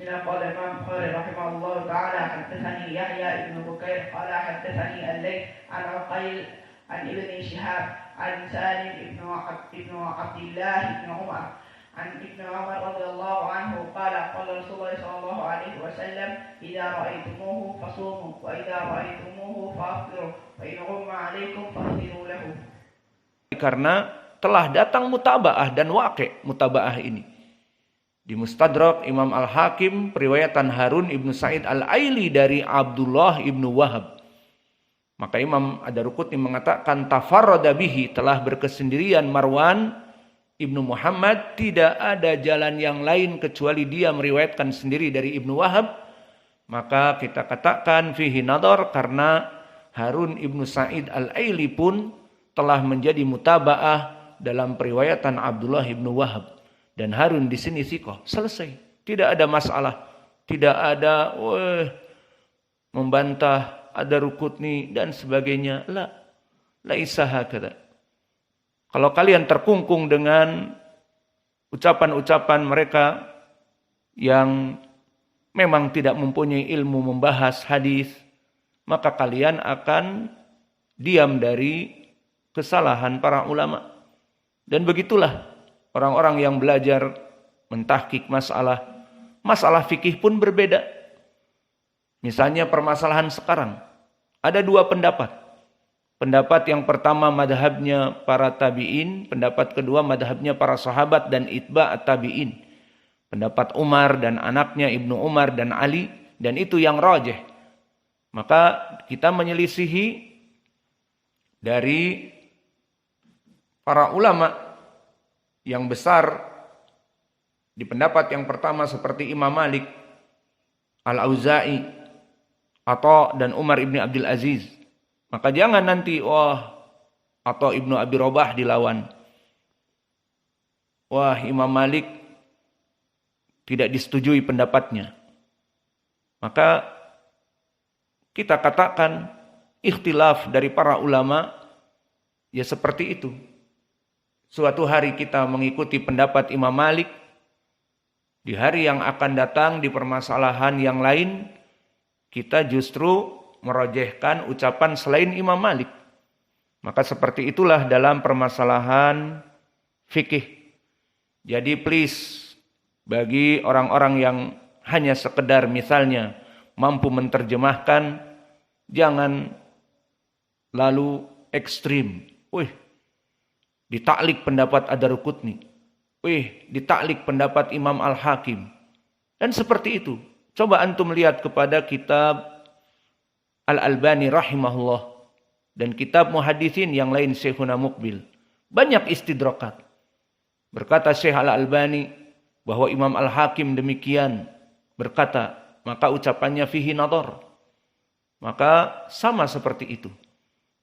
قال الإمام البخاري رحمه الله تعالى حدثني يحيى بن بكير قال حدثني الليث عن عقيل عن ابن شهاب عن سالم بن عبد الله بن عمر عن ابن عمر رضي الله عنه قال قال رسول الله صلى الله عليه وسلم إذا رأيتموه فصوموا وإذا رأيتموه فأفطروا فإن غم عليكم فاغفروا له. Karena telah datang mutaba'ah dan waqi' mutaba'ah ini. Di Mustadrak Imam Al-Hakim periwayatan Harun ibnu Sa'id Al-Aili dari Abdullah ibnu Wahab. Maka Imam Ad-Daruqutni mengatakan tafarrada bihi, telah berkesendirian Marwan ibnu Muhammad, tidak ada jalan yang lain kecuali dia meriwayatkan sendiri dari Ibnu Wahab. Maka kita katakan fihi nadhar, karena Harun ibnu Sa'id Al-Aili pun telah menjadi mutaba'ah dalam periwayatan Abdullah ibnu Wahab. Dan Harun di sini thiqah, selesai. Tidak ada masalah. Tidak ada membantah Ad-Daruqutni dan sebagainya. Laisa hakadha. Kalau kalian terkungkung dengan ucapan-ucapan mereka yang memang tidak mempunyai ilmu membahas hadis, maka kalian akan diam dari kesalahan para ulama. Dan begitulah orang-orang yang belajar mentahqiq masalah fikih pun berbeda. Misalnya permasalahan sekarang, ada dua pendapat. Pendapat yang pertama madhabnya para tabi'in, pendapat kedua madhabnya para sahabat dan itba' tabi'in. Pendapat Umar dan anaknya Ibnu Umar dan Ali, dan itu yang rajih. Maka kita menyelisihi dari para ulama yang besar di pendapat yang pertama seperti Imam Malik, Al-Auza'i, Atha dan Umar ibn Abdul Aziz. Maka jangan nanti Atha ibnu Abi Rabah dilawan. Imam Malik tidak disetujui pendapatnya. Maka kita katakan ikhtilaf dari para ulama ya seperti itu. Suatu hari kita mengikuti pendapat Imam Malik, di hari yang akan datang di permasalahan yang lain kita justru merojehkan ucapan selain Imam Malik. Maka seperti itulah dalam permasalahan fikih. Jadi please, bagi orang-orang yang hanya sekedar misalnya mampu menerjemahkan, jangan lalu ekstrim. Ditaklik pendapat Ad-Daruqutni. Ditaklik pendapat Imam Al-Hakim. Dan seperti itu. Coba antum lihat kepada kitab Al-Albani rahimahullah. Dan kitab muhadithin yang lain Syekhuna Muqbil. Banyak istidrakat. Berkata Syekh Al-Albani bahwa Imam Al-Hakim demikian berkata. Maka ucapannya fihi nadhar. Maka sama seperti itu.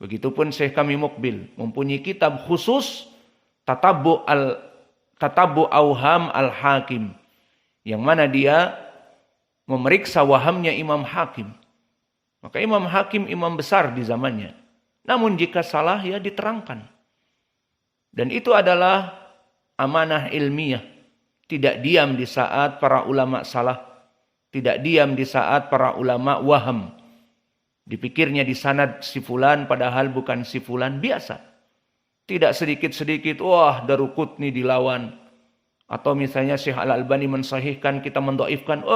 Begitupun Syekh kami Muqbil mempunyai kitab khusus Tatabbu Auham Al-Hakim, yang mana dia memeriksa wahamnya Imam Hakim. Maka Imam Hakim imam besar di zamannya. Namun jika salah ya diterangkan. Dan itu adalah amanah ilmiah. Tidak diam di saat para ulama salah. Tidak diam di saat para ulama waham. Dipikirnya di sanad si fulan padahal bukan si fulan, biasa. Tidak sedikit-sedikit Daruqutni dilawan. Atau misalnya Syekh Al-Albani mensahihkan, kita mendoifkan,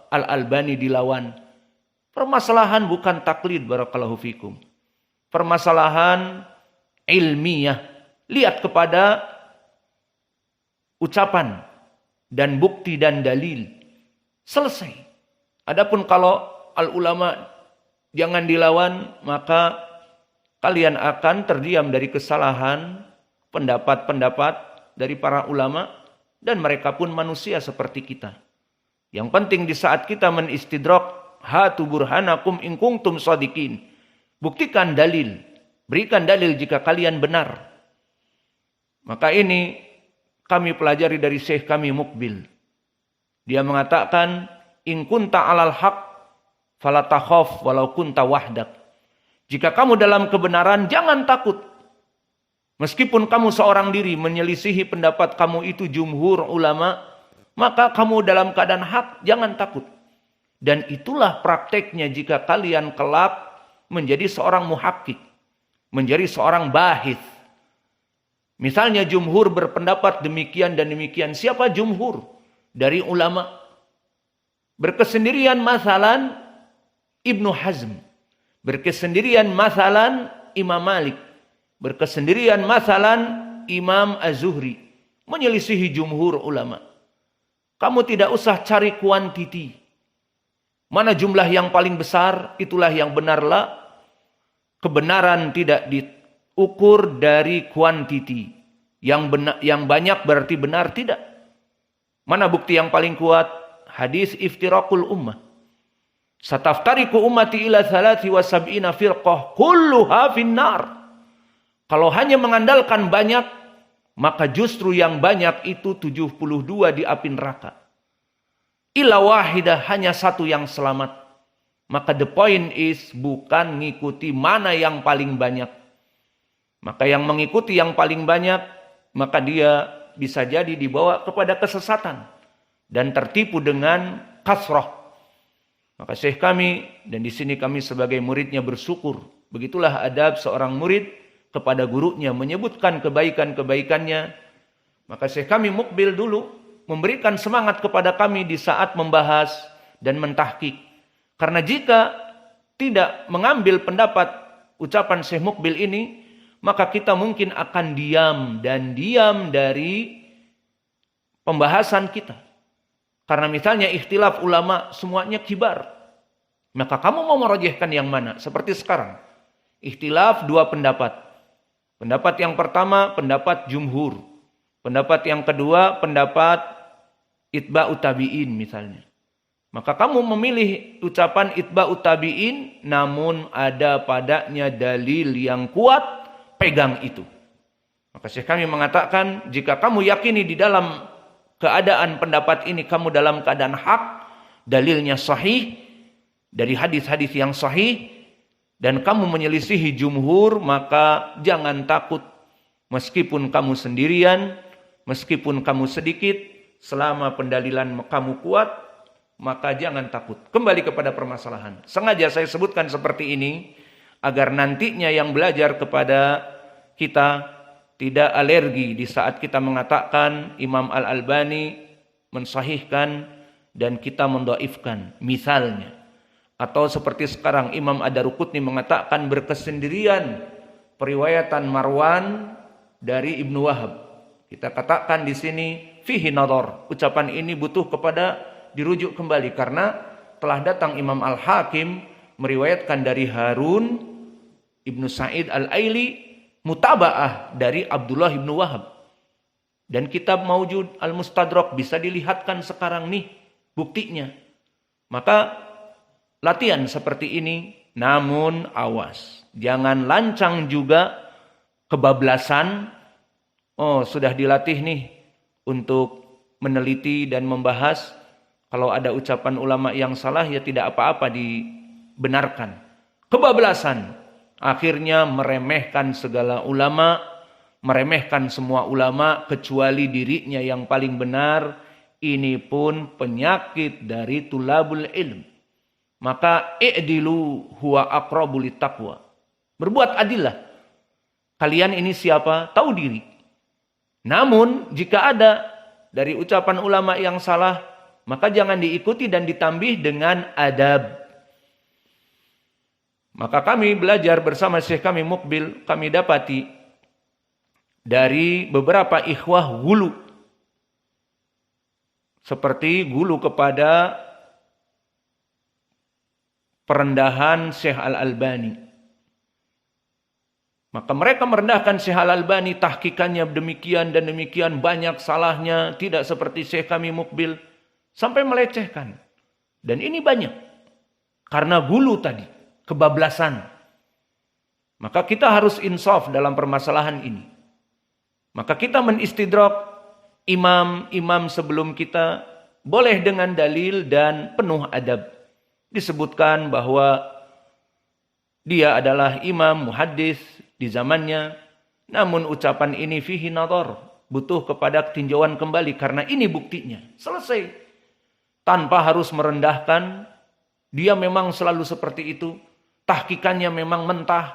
Al-Albani dilawan. Permasalahan bukan taklid, barakallahu fikum. Permasalahan ilmiah. Lihat kepada ucapan dan bukti dan dalil. Selesai. Adapun kalau al-ulama jangan dilawan, maka kalian akan terdiam dari kesalahan pendapat-pendapat dari para ulama, dan mereka pun manusia seperti kita. Yang penting di saat kita menistidrak, hatu burhanakum in kuntum shadiqin. Buktikan dalil, berikan dalil jika kalian benar. Maka ini kami pelajari dari Syekh kami Muqbil. Dia mengatakan, in kunta alal haq fala takhaf walau kunta wahdak. Jika kamu dalam kebenaran, jangan takut. Meskipun kamu seorang diri menyelisihi pendapat kamu itu jumhur ulama, maka kamu dalam keadaan hak, jangan takut. Dan itulah prakteknya jika kalian kelak menjadi seorang muhakkik, menjadi seorang bahith. Misalnya jumhur berpendapat demikian dan demikian. Siapa jumhur? Dari ulama. Berkesendirian masalan Ibnu Hazm. Berkesendirian masalan Imam Malik. Berkesendirian masalan Imam Az-Zuhri. Menyelisihi jumhur ulama. Kamu tidak usah cari kuantiti. Mana jumlah yang paling besar, itulah yang benarlah. Kebenaran tidak diukur dari kuantiti. Yang banyak berarti benar, tidak. Mana bukti yang paling kuat? Hadis iftirakul ummah. Sataftariku ummati ila 73 firqah kulluha finnar. Kalau hanya mengandalkan banyak, maka justru yang banyak itu 72 di api neraka. Ila wahidah, hanya satu yang selamat. Maka the point is bukan ngikuti mana yang paling banyak. Maka yang mengikuti yang paling banyak, maka dia bisa jadi dibawa kepada kesesatan dan tertipu dengan kasrah. Maka syekh kami, dan di sini kami sebagai muridnya bersyukur. Begitulah adab seorang murid kepada gurunya, menyebutkan kebaikan-kebaikannya. Maka syekh kami Mukbil dulu memberikan semangat kepada kami di saat membahas dan mentahqiq. Karena jika tidak mengambil pendapat ucapan Syekh Mukbil ini, maka kita mungkin akan diam dari pembahasan kita. Karena misalnya ikhtilaf ulama semuanya kibar. Maka kamu mau merajihkan yang mana? Seperti sekarang. Ikhtilaf dua pendapat. Pendapat yang pertama, pendapat jumhur. Pendapat yang kedua, pendapat itba'ut tabi'in misalnya. Maka kamu memilih ucapan itba'ut tabi'in, namun ada padanya dalil yang kuat, pegang itu. Maka Syekh kami mengatakan, jika kamu yakini di dalam keadaan pendapat ini kamu dalam keadaan hak, dalilnya sahih, dari hadis-hadis yang sahih, dan kamu menyelisihi jumhur, maka jangan takut. Meskipun kamu sendirian, meskipun kamu sedikit, selama pendalilan kamu kuat, maka jangan takut. Kembali kepada permasalahan. Sengaja saya sebutkan seperti ini, agar nantinya yang belajar kepada kita tidak alergi di saat kita mengatakan Imam Al-Albani mensahihkan dan kita mendhaifkan. Misalnya. Atau seperti sekarang Imam Ad-Daruqutni mengatakan berkesendirian periwayatan Marwan dari Ibnu Wahab. Kita katakan di sini fihi nadhar. Ucapan ini butuh kepada dirujuk kembali karena telah datang Imam Al-Hakim meriwayatkan dari Harun Ibnu Sa'id Al-Aili mutaba'ah dari Abdullah Ibnu Wahab. Dan kitab Maujud Al-Mustadrak bisa dilihatkan sekarang nih buktinya. Maka latihan seperti ini, namun awas. Jangan lancang juga kebablasan. Oh, sudah dilatih nih untuk meneliti dan membahas. Kalau ada ucapan ulama yang salah, ya tidak apa-apa dibenarkan. Kebablasan. Akhirnya meremehkan segala ulama, meremehkan semua ulama kecuali dirinya yang paling benar. Ini pun penyakit dari tulabul ilm. Maka i'dilu huwa aqrabu littaqwa. Berbuat adillah. Kalian ini siapa? Tahu diri. Namun jika ada dari ucapan ulama yang salah, maka jangan diikuti dan ditambih dengan adab. Maka kami belajar bersama Syekh kami Mukbil, kami dapati dari beberapa ikhwah gulu. Seperti gulu kepada perendahan Syekh Al-Albani. Maka mereka merendahkan Syekh Al-Albani, tahqiqannya demikian dan demikian, banyak salahnya, tidak seperti Syekh kami Mukbil, sampai melecehkan. Dan ini banyak. Karena gulu tadi, kebablasan. Maka kita harus insaf dalam permasalahan ini. Maka kita menistidrak imam-imam sebelum kita, boleh dengan dalil dan penuh adab. Disebutkan bahwa dia adalah imam muhaddis di zamannya, namun ucapan ini fihi nadhar, butuh kepada tinjauan kembali karena ini buktinya. Selesai. Tanpa harus merendahkan, dia memang selalu seperti itu. Tahkikannya memang mentah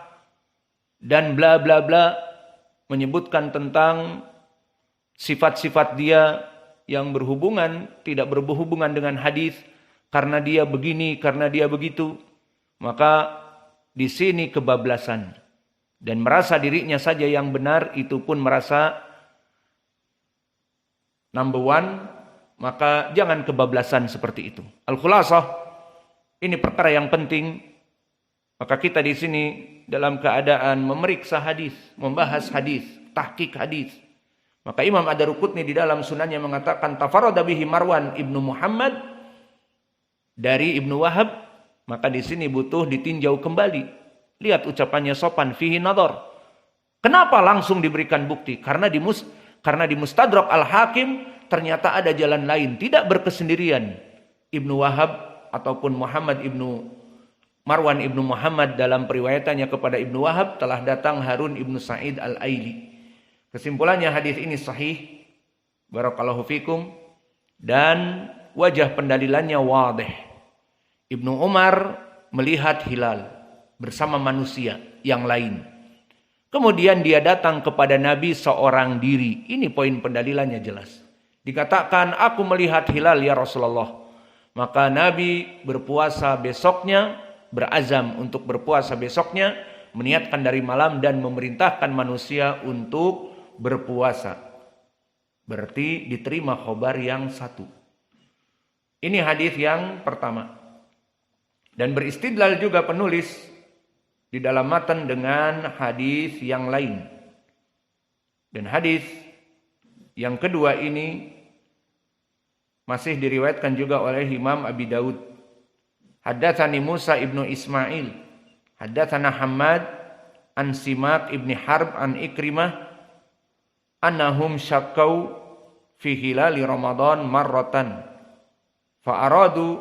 dan bla bla bla, menyebutkan tentang sifat-sifat dia yang tidak berhubungan dengan hadis karena dia begini, karena dia begitu. Maka di sini kebablasan dan merasa dirinya saja yang benar, itu pun merasa number one, maka jangan kebablasan seperti itu. Al-Khulasah, ini perkara yang penting. Maka kita di sini dalam keadaan memeriksa hadis, membahas hadis, tahqiq hadis. Maka Imam Ad-Daruqutni di dalam sunannya mengatakan tafarrada bihi Marwan ibnu Muhammad dari Ibnu Wahab. Maka di sini butuh ditinjau kembali. Lihat ucapannya sopan, fihi nadhar. Kenapa langsung diberikan bukti? Karena di Mustadrak Al-Hakim ternyata ada jalan lain, tidak berkesendirian. Ibnu Wahab ataupun Marwan ibnu Muhammad dalam periwayatannya kepada Ibnu Wahab telah datang Harun ibnu Sa'id al-Aili. Kesimpulannya hadis ini sahih. Barakallahu fikum. Dan wajah pendalilannya wadih. Ibnu Umar melihat hilal bersama manusia yang lain. Kemudian dia datang kepada Nabi seorang diri. Ini poin pendalilannya jelas. Dikatakan, aku melihat hilal ya Rasulullah. Maka Nabi berpuasa besoknya, berazam untuk berpuasa besoknya, meniatkan dari malam dan memerintahkan manusia untuk berpuasa. Berarti diterima khobar yang satu. Ini hadis yang pertama. Dan beristidlal juga penulis di dalam matan dengan hadis yang lain. Dan hadis yang kedua ini masih diriwayatkan juga oleh Imam Abi Daud. Haddatsani Musa ibnu Ismail, haddatsana Hammad an Simak ibni Harb an Ikrimah annahum syakkau fi hilali Ramadan marratan fa aradu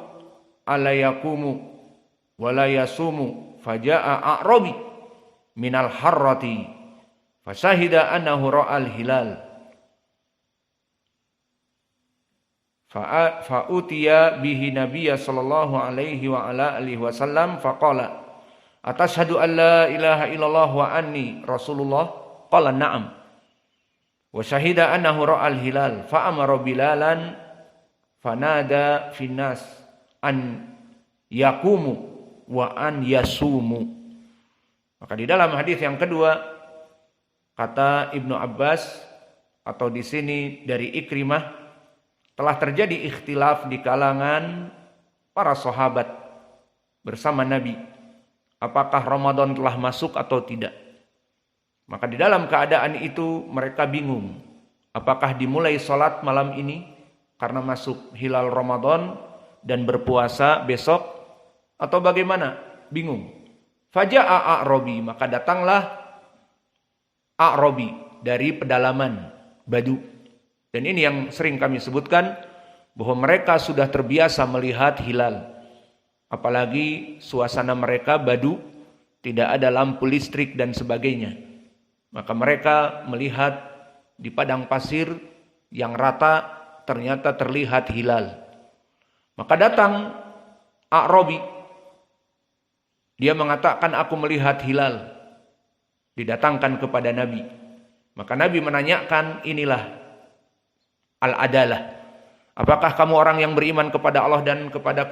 alla yaqumu wa la yasumu faja'a a'rabi minal harrati fasahida annahu ra'al hilal fa'utiya bihi nabiyya sallallahu alaihi wa ala alihi wasallam faqala atashhadu an la ilaha illallah wa anni rasulullah qala na'am wa syahida annahu ra'al hilal fa amara bilalan fanada finnas an yaqumu wa an yasumu. Maka di dalam hadis yang kedua kata Ibnu Abbas atau di sini dari Ikrimah, telah terjadi ikhtilaf di kalangan para sahabat bersama Nabi. Apakah Ramadan telah masuk atau tidak? Maka di dalam keadaan itu mereka bingung. Apakah dimulai sholat malam ini karena masuk hilal Ramadan dan berpuasa besok? Atau bagaimana? Bingung. Faja'a a'robi, maka datanglah a'robi dari pedalaman Badu. Dan ini yang sering kami sebutkan, bahwa mereka sudah terbiasa melihat hilal. Apalagi suasana mereka Badu, tidak ada lampu listrik dan sebagainya. Maka mereka melihat di padang pasir yang rata ternyata terlihat hilal. Maka datang A'rabi. Dia mengatakan, aku melihat hilal. Didatangkan kepada Nabi. Maka Nabi menanyakan, inilah al-adalah. Apakah kamu orang yang beriman kepada Allah dan kepada